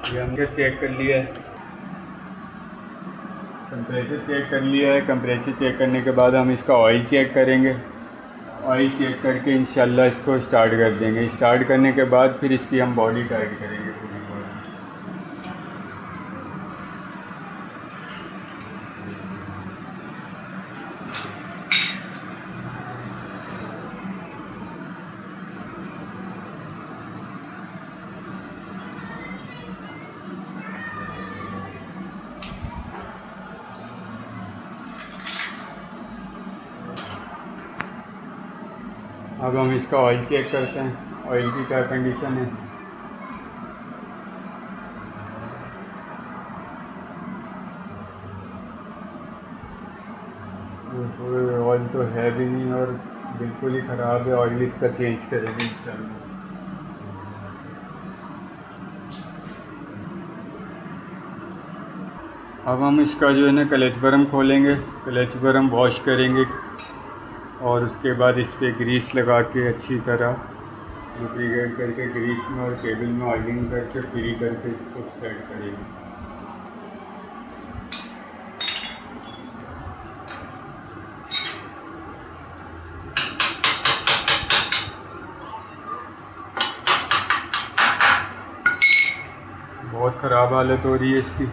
ये हमने चेक कर लिया है, कंप्रेसर चेक कर लिया है। कंप्रेसर चेक करने के बाद हम इसका ऑयल चेक करेंगे। ऑयल चेक करके इंशाल्लाह इसको स्टार्ट कर देंगे। स्टार्ट करने के बाद फिर इसकी हम बॉडी टाइट करेंगे पूरी बॉडी। अब हम इसका ऑयल चेक करते हैं, ऑयल की क्या कंडीशन है। ऑयल तो है भी नहीं और बिल्कुल ही ख़राब है। ऑयल इसका चेंज करेंगे इंशाल्लाह। अब हम इसका जो है ना क्लच बरम खोलेंगे, क्लच बरम वॉश करेंगे और उसके बाद इस पर ग्रीस लगा के अच्छी तरह लुब्रिकेट करके ग्रीस में और केबल में ऑयलिंग करके फ्री करके इसको सेट करेंगे। बहुत ख़राब हालत हो रही है इसकी।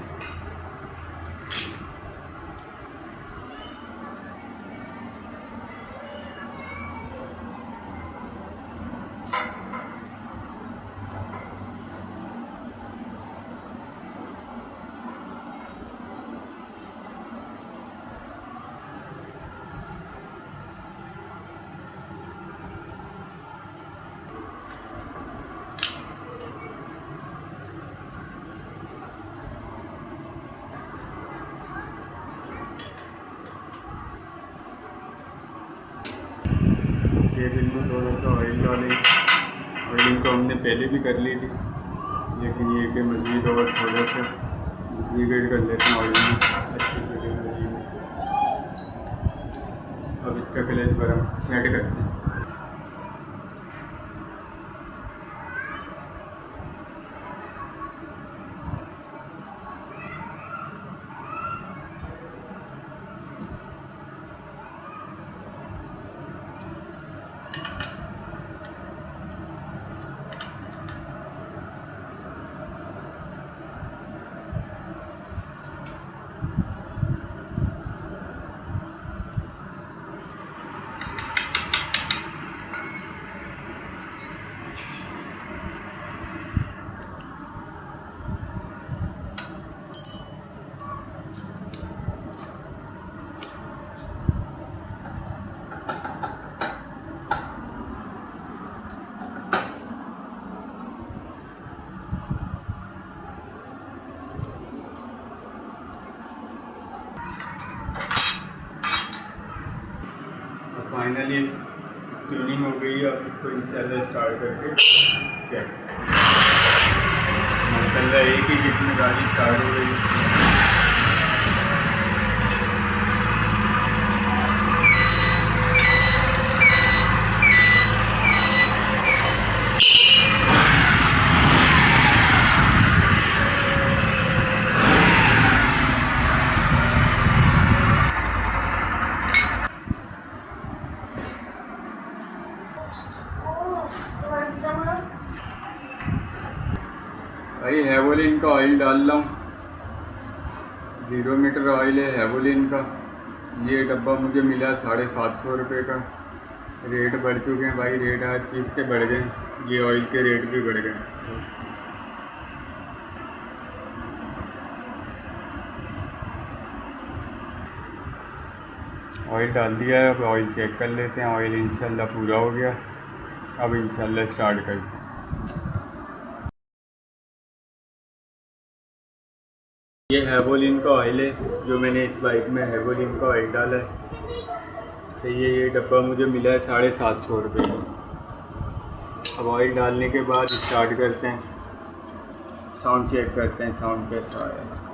केबल में थोड़ा सा ऑयल डालें। ऑयलिंग तो हमने पहले भी कर ली थी, लेकिन ये कि मज़ीद और थोड़ा सा लुब्रिकेट कर लेते हैं ऑयल में अच्छी तरीके में। अब इसका क्लच बरम सेट करते हैं। फाइनली ट्यूनिंग हो गई है। अब इसको इंशाल्लाह स्टार्ट करके चेक माशाल्लाह एक ही किट में गाड़ी स्टार्ट हो गई। भाई हेवोलिन का ऑयल डाल रहा हूँ, 0 मीटर ऑयल है हेवोलिन का। ये डब्बा मुझे मिला 750 रुपये का। रेट बढ़ चुके हैं भाई, रेट हर चीज़ के बढ़ गए, ये ऑयल के रेट भी बढ़ गए। ऑयल डाल दिया है, अब ऑयल चेक कर लेते हैं। ऑयल इंशाल्लाह पूरा हो गया, अब इंशाल्लाह स्टार्ट करते हैं। ये हेवोलिन का ऑयल है, जो मैंने इस बाइक में हेवोलिन का ऑयल डाला है। तो ये डब्बा मुझे मिला है 750 रुपये का। अब ऑयल डालने के बाद स्टार्ट करते हैं, साउंड चेक करते हैं साउंड कैसा है।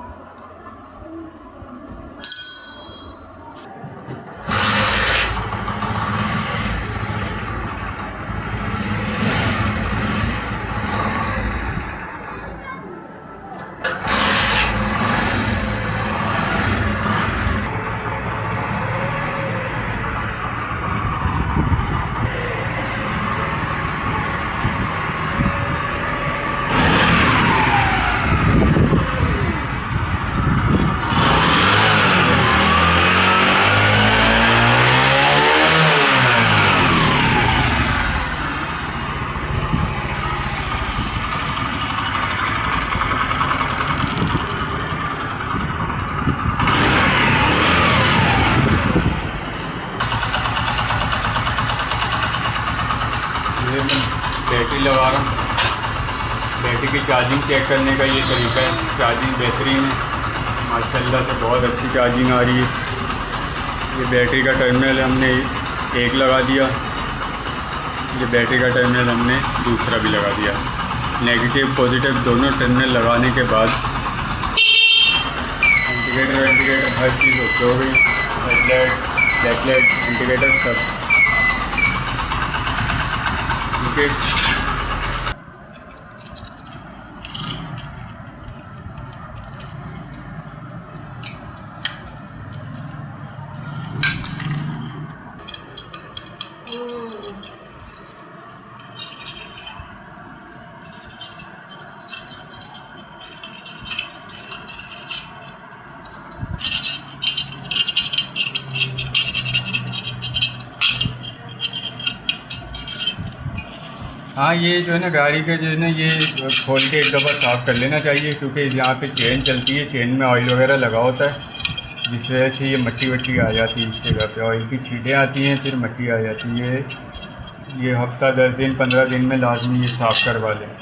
बैटरी लगा रहा हूँ, बैटरी की चार्जिंग चेक करने का ये तरीका है। चार्जिंग बेहतरीन है माशाल्लाह से, बहुत अच्छी चार्जिंग आ रही है। ये बैटरी का टर्मिनल हमने एक लगा दिया, ये बैटरी का टर्मिनल हमने दूसरा भी लगा दिया। नेगेटिव पॉजिटिव दोनों टर्मिनल लगाने के बाद इंडिकेटर हर चीज़ ओके हो गई, हेडलाइट बैकलाइट इंडिकेटर सब ठीक। हाँ, ये जो है ना गाड़ी के जो है ना, ये खोल के एक दफ़ा साफ़ कर लेना चाहिए, क्योंकि यहाँ पे चेन चलती है, चेन में ऑयल वगैरह लगा होता है, जिस वजह से ये मट्टी वट्टी आ जाती है। इस जगह पे ऑयल की छींटें आती हैं, फिर मट्टी आ जाती है। ये हफ्ता 10 दिन 15 दिन में लाजमी ये साफ़ करवा लें।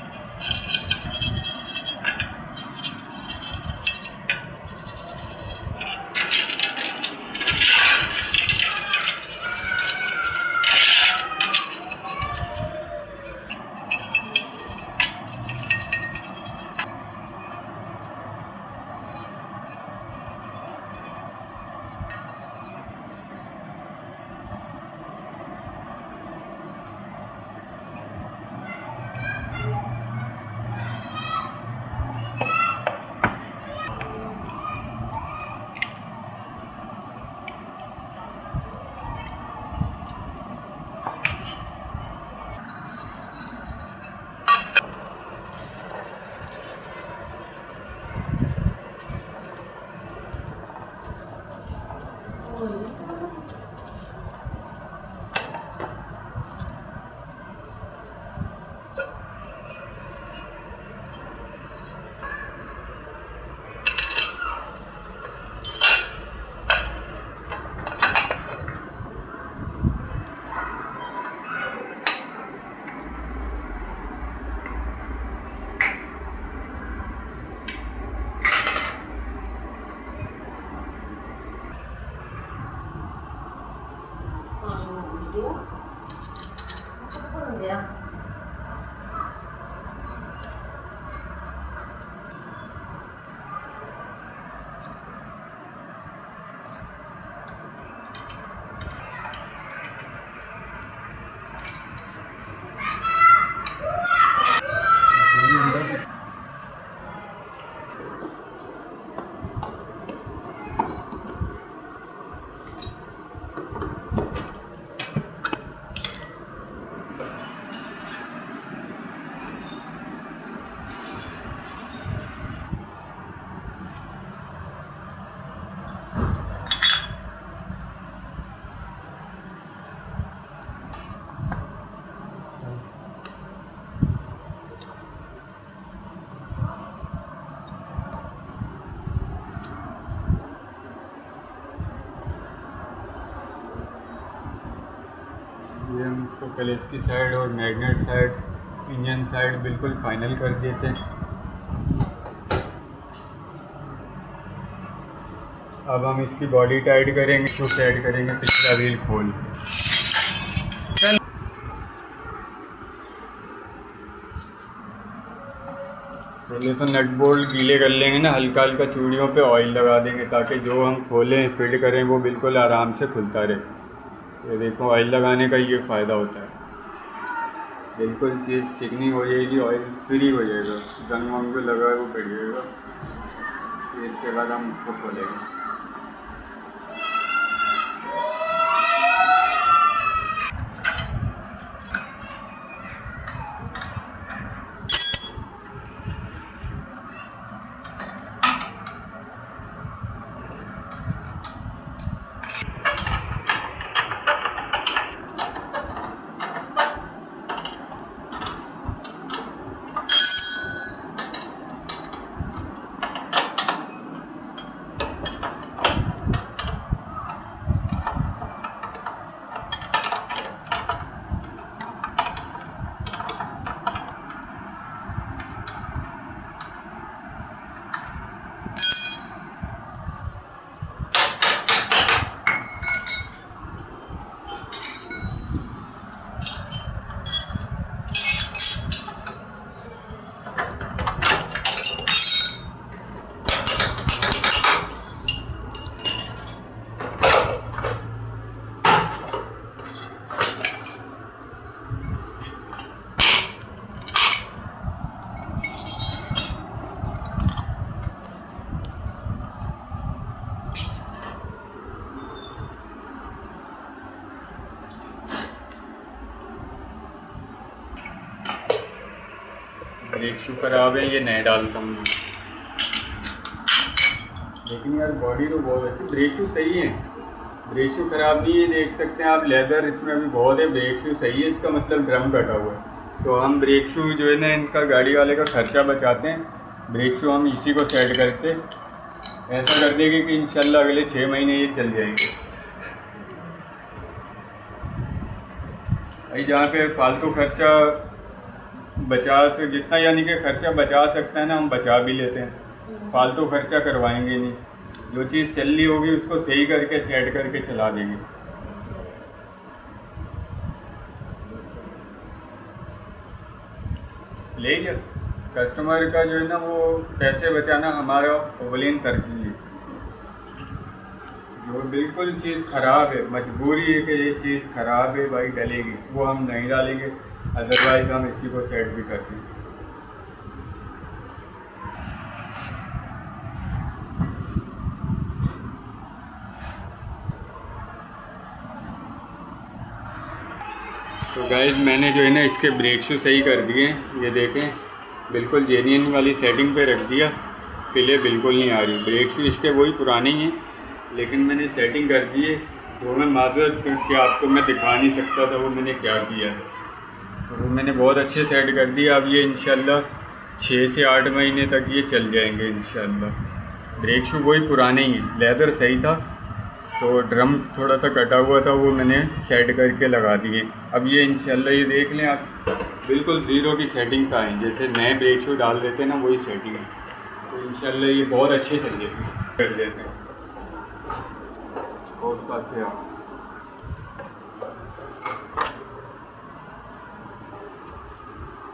क्लच की साइड और मैग्नेट साइड, इंजन साइड बिल्कुल फाइनल कर देते हैं। अब हम इसकी बॉडी टाइट करेंगे, शू टाइट करेंगे, पिछला व्हील खोल चल। पहले तो नट बोल्ट गीले कर लेंगे ना, हल्का हल्का चूड़ियों पे ऑयल लगा देंगे ताकि जो हम खोलें फिट करें वो बिल्कुल आराम से खुलता रहे। ये देखो ऑयल लगाने का ये फ़ायदा होता है, बिल्कुल चीज़ चिकनी हो जाएगी, ऑयल फ्री हो जाएगा, जंग वंग जो लगा है वो कट जाएगा। इसके बाद हम उसको खोलेंगे। ब्रेक शू खराब है, ये नए डालता हूँ। लेकिन यार बॉडी तो बहुत अच्छी, ब्रेक शू सही है, ब्रेक शू खराब नहीं है। देख सकते हैं आप लेदर इसमें अभी बहुत है, ब्रेक शू सही है, इसका मतलब ड्रम कटा हुआ है। तो हम ब्रेक शू जो है ना, इनका गाड़ी वाले का खर्चा बचाते हैं। ब्रेक शू हम इसी को सेट करके ऐसा कर देंगे कि इंशाल्लाह अगले 6 महीने ये चल जाएंगे। भाई जहाँ पे फालतू खर्चा बचा से जितना यानी कि खर्चा बचा सकता है ना, हम बचा भी लेते हैं, फालतू खर्चा करवाएंगे नहीं। जो चीज़ चल रही होगी उसको सही करके सेट करके चला देंगे। लेकिन कस्टमर का जो है ना वो पैसे बचाना हमारा अव्वलीन तरजीह है। जो बिल्कुल चीज़ ख़राब है, मजबूरी है कि ये चीज़ ख़राब है भाई डलेगी, वो हम नहीं डालेंगे, अदरवाइज़ हम इसी को सेट भी करते हैं। तो गाइस मैंने जो है ना इसके ब्रेक शू सही कर दिए, ये देखें बिल्कुल जेन्युइन वाली सेटिंग पे रख दिया, पिले बिल्कुल नहीं आ रही। ब्रेक शू इसके वही पुराने ही हैं, लेकिन मैंने सेटिंग कर दी है। वो मैं माजरत करके आपको मैं दिखा नहीं सकता था वो मैंने क्या किया है, तो वो मैंने बहुत अच्छे सेट कर दिया। अब ये इंशाल्लाह 6 से 8 महीने तक ये चल जाएंगे इंशाल्लाह। ब्रेक शू वही पुराने ही हैं, लेदर सही था तो ड्रम थोड़ा सा कटा हुआ था, वो मैंने सेट करके लगा दिए। अब ये इंशाल्लाह ये देख लें आप, बिल्कुल ज़ीरो की सेटिंग का है, जैसे नए ब्रेक शू डाल देते हैं ना वही सेटिंग है। तो इंशाल्लाह ये बहुत अच्छे चल कर देते हैं। बहुत पास है आप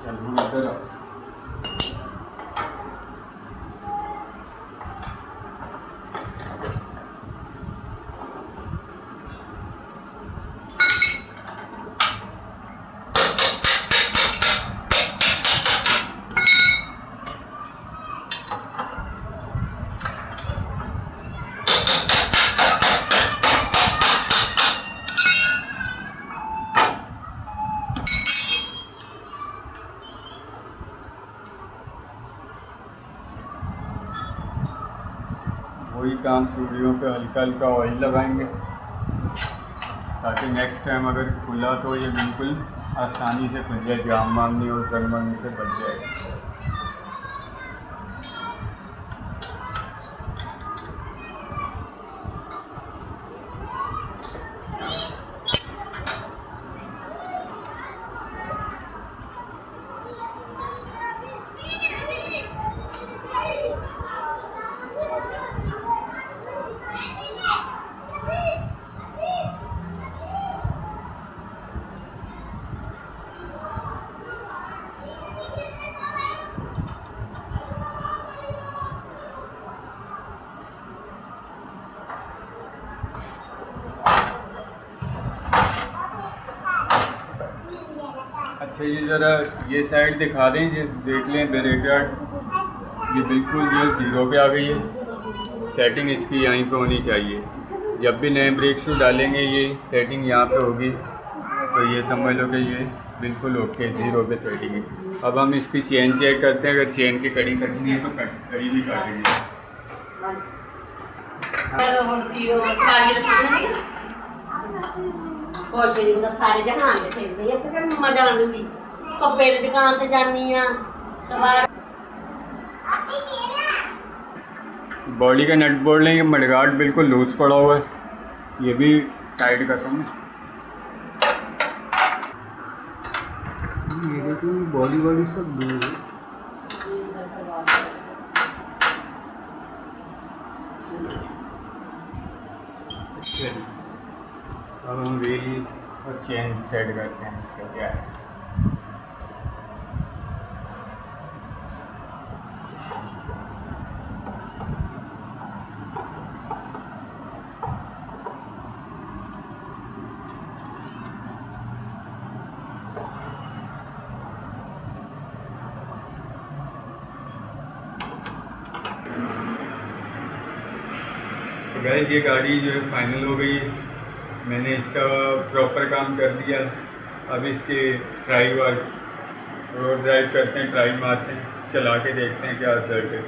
इधर आओ। वही काम चूड़ियों पे हल्का हल्का ऑयल लगाएंगे ताकि नेक्स्ट टाइम अगर खुला तो ये बिल्कुल आसानी से खुल जाए, जाम वाम नहीं और जंग वंग से बच जाएगा। अच्छा ये ज़रा ये साइड दिखा दें, ये देख लें ब्रेक गार्ड, ये बिल्कुल जो है 0 पे आ गई है। सेटिंग इसकी यहीं पे होनी चाहिए। जब भी नए ब्रेक शू डालेंगे ये सेटिंग यहाँ पे होगी, तो ये समझ लो कि ये बिल्कुल ओके 0 पे सेटिंग है। अब हम इसकी चेन चेक करते हैं, अगर चेन की कड़ी कटनी है तो कड़ी भी काटेंगे। कुछ नहीं होता, सारे जहान में फिरदी है, मजा आती कपड़े की दुकान से जानी आ। बॉडी का नट बोल्ट लेंगे, मडगार्ड बिल्कुल लूज पड़ा हुआ है, ये भी टाइट करता हूँ। ये देखो बॉडी सब दूर है। अब हम व्हील और चेन सेट करते हैं, इसका क्या है। तो गाइस ये गाड़ी जो है फाइनल हो गई है, मैंने इसका प्रॉपर काम कर दिया। अब इसके ट्राई वर्क रोड ड्राइव करते हैं, ट्राई मारते हैं, चला के देखते हैं क्या रिजल्ट है।